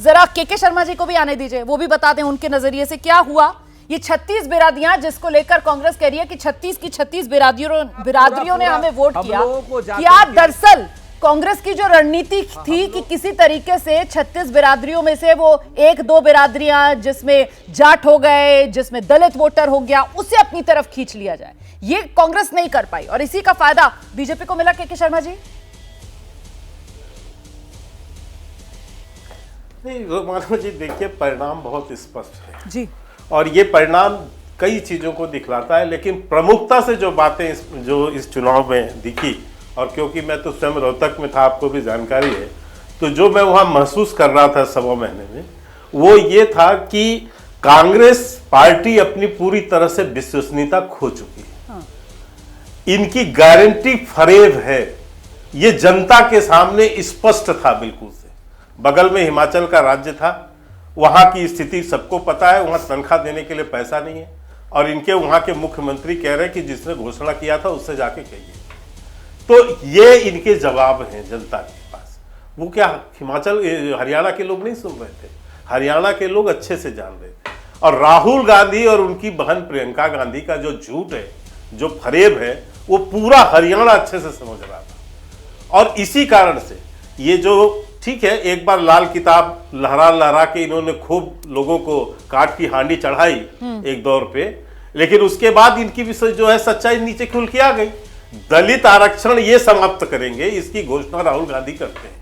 जरा के शर्मा जी को भी आने दीजिए, वो भी बता दें उनके नजरिए से क्या हुआ। ये 36 बिरादियां जिसको लेकर कांग्रेस कह रही है कि 36 की 36 बिरादरियों ने हमें वोट किया, क्या दरअसल कांग्रेस की जो रणनीति थी कि किसी तरीके से 36 बिरादरियों में से वो एक दो बिरादरियां जिसमें जाट हो गए, जिसमें दलित वोटर हो गया, उसे अपनी तरफ खींच लिया जाए, ये कांग्रेस नहीं कर पाई और इसी का फायदा बीजेपी को मिला। के शर्मा जी नहीं, मानो जी देखिए, परिणाम बहुत स्पष्ट है जी, और ये परिणाम कई चीजों को दिखलाता है, लेकिन प्रमुखता से जो बातें जो इस चुनाव में दिखी, और क्योंकि मैं तो स्वयं रोहतक में था, आपको भी जानकारी है, तो जो मैं वहां महसूस कर रहा था सवा महीने में, वो ये था कि कांग्रेस पार्टी अपनी पूरी तरह से विश्वसनीयता खो चुकी है। हाँ। इनकी गारंटी फरेब है, ये जनता के सामने स्पष्ट था बिल्कुल से। बगल में हिमाचल का राज्य था, वहां की स्थिति सबको पता है, वहां तनख्वाह देने के लिए पैसा नहीं है, और इनके वहां के मुख्यमंत्री कह रहे हैं कि जिसने घोषणा किया था उससे जाके कहिए। तो ये इनके जवाब हैं जनता के पास। वो क्या हिमाचल हरियाणा के लोग नहीं सुन रहे थे, हरियाणा के लोग अच्छे से जान रहे थे। और राहुल गांधी और उनकी बहन प्रियंका गांधी का जो झूठ है, जो फरेब है, वो पूरा हरियाणा अच्छे से समझ रहा था। और इसी कारण से ये जो, ठीक है, एक बार लाल किताब लहरा लहरा के इन्होंने खूब लोगों को काट की हांडी चढ़ाई एक दौर पे, लेकिन उसके बाद इनकी भी जो है सच्चाई नीचे खुल के आ गई। दलित आरक्षण ये समाप्त करेंगे, इसकी घोषणा राहुल गांधी करते हैं,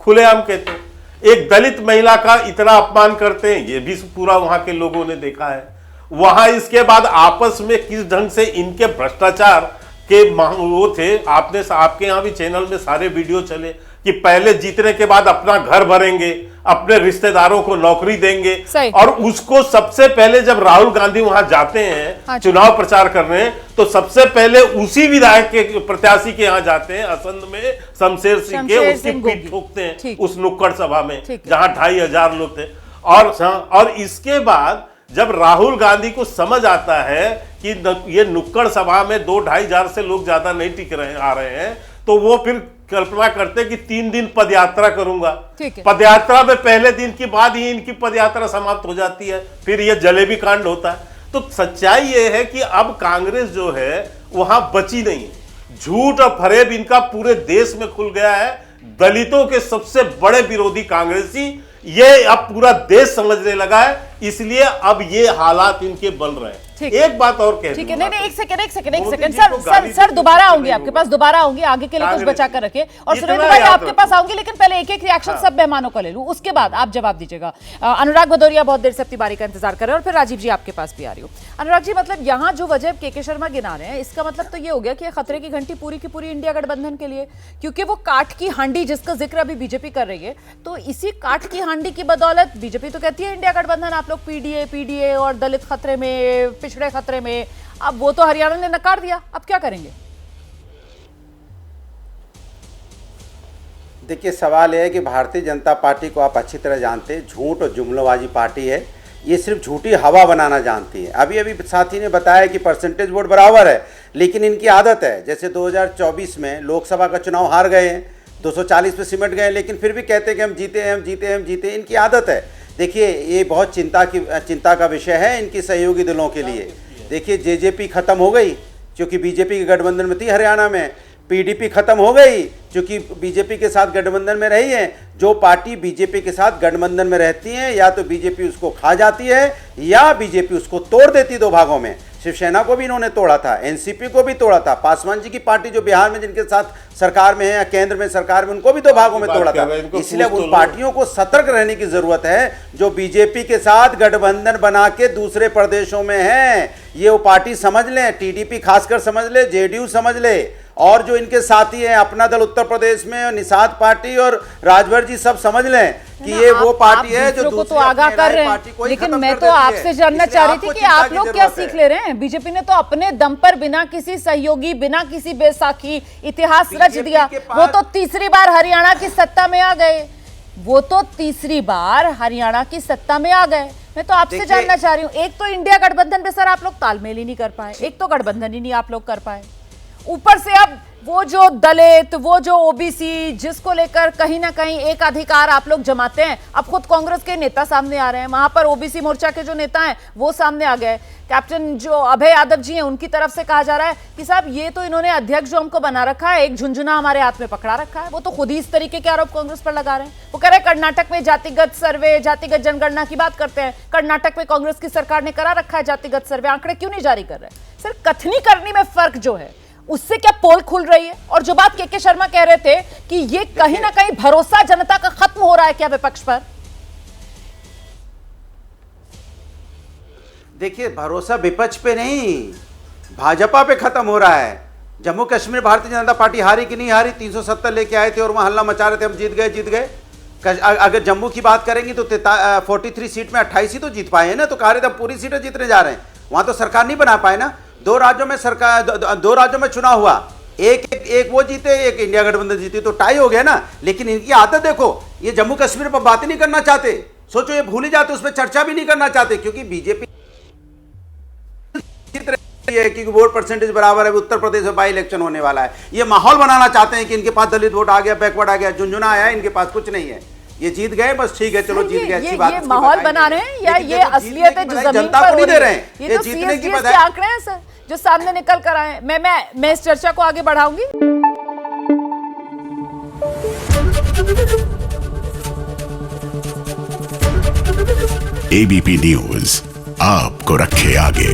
खुलेआम कहते हैं। एक दलित महिला का इतना अपमान करते हैं, ये भी पूरा वहां के लोगों ने देखा है। वहां इसके बाद आपस में किस ढंग से इनके भ्रष्टाचार के वो थे, आपके यहाँ भी चैनल में सारे वीडियो चले कि पहले जीतने के बाद अपना घर भरेंगे, अपने रिश्तेदारों को नौकरी देंगे, और उसको सबसे पहले जब राहुल गांधी वहां जाते हैं चुनाव प्रचार करने, तो सबसे पहले उसी विधायक के प्रत्याशी के यहाँ जाते हैं, असंध में शमशेर सिंह के, उसकी पीठ ठोकते हैं उस नुक्कड़ सभा में जहां 2500 लोग थे। और इसके बाद जब राहुल गांधी को समझ आता है कि ये नुक्कड़ सभा में 2-2500 से लोग ज्यादा नहीं टिक आ रहे हैं, तो वो फिर कल्पना करते कि 3 दिन पदयात्रा करूंगा। पदयात्रा में पहले दिन के बाद ही इनकी पदयात्रा समाप्त हो जाती है, फिर ये जलेबी कांड होता है। तो सच्चाई ये है कि अब कांग्रेस जो है वहां बची नहीं है। झूठ और फरेब इनका पूरे देश में खुल गया है। दलितों के सबसे बड़े विरोधी कांग्रेसी ये अब पूरा देश समझने लगा है, इसलिए अब ये हालात इनके बन रहे हैं। एक बात और कह, ठीक है, नहीं, एक सेकंड सर दोबारा आऊंगी आपके पास, दोबारा आऊंगी, आगे के लिए कुछ बचा कर रखे, और सुरेंद्र भाई आपके पास आऊंगी, लेकिन पहले एक एक रिएक्शन सब मेहमानों का ले लूं, उसके बाद आप जवाब दीजिएगा। अनुराग भदौरिया बहुत देर से अपनी बारी का इंतजार कर रहे हैं, और फिर राजीव जी आपके पास भी आ रही हूँ। अनुराग जी, मतलब यहाँ जो वजह के शर्मा गिना रहे हैं, इसका मतलब तो ये हो गया कि खतरे की घंटी पूरी की पूरी इंडिया गठबंधन के लिए, क्योंकि वो काट की हांडी जिसका जिक्र अभी बीजेपी कर रही है, तो इसी काट की हांडी की बदौलत बीजेपी तो कहती है इंडिया गठबंधन, आप लोग पीडीए और दलित खतरे में, पिछड़े खतरे में, अब वो तो हरियाणा ने नकार दिया, अब क्या करेंगे? देखिए, सवाल यह है कि भारतीय जनता पार्टी को आप अच्छी तरह जानते हैं, झूठ और जुमलाबाजी पार्टी है। ये सिर्फ झूठी हवा बनाना जानती है। अभी अभी साथी ने बताया कि परसेंटेज वोट बराबर है, लेकिन इनकी आदत है, जैसे 2024 में लोकसभा का चुनाव हार गए हैं, 240 पे सिमट गए, लेकिन फिर भी कहते हैं कि हम जीते। इनकी आदत है। देखिए, ये बहुत चिंता का विषय है इनकी सहयोगी दलों के लिए। देखिए, जेजेपी खत्म हो गई क्योंकि बीजेपी के गठबंधन में थी हरियाणा में, पीडीपी खत्म हो गई क्योंकि बीजेपी के साथ गठबंधन में रही है। जो पार्टी बीजेपी के साथ गठबंधन में रहती है, या तो बीजेपी उसको खा जाती है या बीजेपी उसको तोड़ देती, 2 भागों में। शिवसेना को भी इन्होंने तोड़ा था, एनसीपी को भी तोड़ा था, पासवान जी की पार्टी जो बिहार में जिनके साथ सरकार में है या केंद्र में सरकार में, उनको भी 2 भागों में तोड़ा था। इसलिए उन पार्टियों को सतर्क रहने की जरूरत है जो बीजेपी के साथ गठबंधन बना के दूसरे प्रदेशों में है। ये वो पार्टी समझ लें, टीडीपी खासकर समझ ले, जेडीयू समझ ले, और जो इनके साथी हैं अपना दल उत्तर प्रदेश में, निषाद पार्टी और राजभर जी सब समझ लें कि ये वो पार्टी है जो दूसरों को तो आगाह कर रहे हैं। लेकिन मैं तो आपसे जानना चाह रही थी कि आप लोग क्या सीख ले रहे हैं? बीजेपी ने तो अपने दम पर बिना किसी सहयोगी, बिना किसी बैसाखी इतिहास रच दिया। वो तो तीसरी बार हरियाणा की सत्ता में आ गए, मैं तो आपसे जानना चाह रही हूँ, एक तो इंडिया गठबंधन पे सर आप लोग तालमेल ही नहीं कर पाए, एक तो गठबंधन ही नहीं आप लोग कर पाए, ऊपर से अब वो जो दलित, वो जो ओबीसी, जिसको लेकर कहीं ना कहीं एक अधिकार आप लोग जमाते हैं, अब खुद कांग्रेस के नेता सामने आ रहे हैं, वहां पर ओबीसी मोर्चा के जो नेता हैं वो सामने आ गए। कैप्टन जो अभय यादव जी हैं उनकी तरफ से कहा जा रहा है कि साहब ये तो इन्होंने अध्यक्ष जो हमको बना रखा है, एक झुंझुना हमारे हाथ में पकड़ा रखा है। वो तो खुद ही इस तरीके के आरोप कांग्रेस पर लगा रहे हैं। वो कह रहे हैं कर्नाटक में जातिगत सर्वे, जातिगत जनगणना की बात करते हैं, कर्नाटक में कांग्रेस की सरकार ने करा रखा है जातिगत सर्वे, आंकड़े क्यों नहीं जारी कर रहे? सर, कथनी करनी में फर्क जो है उससे क्या पोल खुल रही है? और जो बात के शर्मा कह रहे थे कि ये कहीं ना कहीं भरोसा जनता का खत्म हो रहा है क्या विपक्ष पर? देखिए, भरोसा विपक्ष पे नहीं, भाजपा पे खत्म हो रहा है। जम्मू कश्मीर भारतीय जनता पार्टी हारी कि नहीं हारी? 370 लेके आए थे और वहां हल्ला मचा रहे थे हम जीत गए। अगर जम्मू की बात करेंगे तो 43 सीट में 28 ही तो जीत पाए हैं ना, तो कह रहे थे हम पूरी सीटें जीतने जा रहे हैं। वहां तो सरकार नहीं बना पाए ना। दो राज्यों में चुनाव हुआ, एक वो जीते, एक इंडिया गठबंधन जीती, तो टाई हो गया ना। लेकिन इनकी आदत देखो, ये जम्मू कश्मीर पर बात ही नहीं करना चाहते। सोचो, ये भूल ही जाते, उस पर चर्चा भी नहीं करना चाहते, क्योंकि बीजेपी है कि वोट परसेंटेज बराबर है। उत्तर प्रदेश में बाई इलेक्शन होने वाला है, ये माहौल बनाना चाहते हैं कि इनके पास दलित वोट आ गया, बैकवर्ड आ गया, झुंझुना आया, इनके पास कुछ नहीं है, ये जीत गए, बस ठीक है, चलो जीत गए, अच्छी बात। ये माहौल बना रहे हैं या ये असलियत है जो जमीन जनता पर को नहीं दे रहे हैं? ये तो CSDS के आंकड़े हैं सर जो सामने निकल कर आए। मैं इस चर्चा को आगे बढ़ाऊंगी। ABP न्यूज आपको रखे आगे।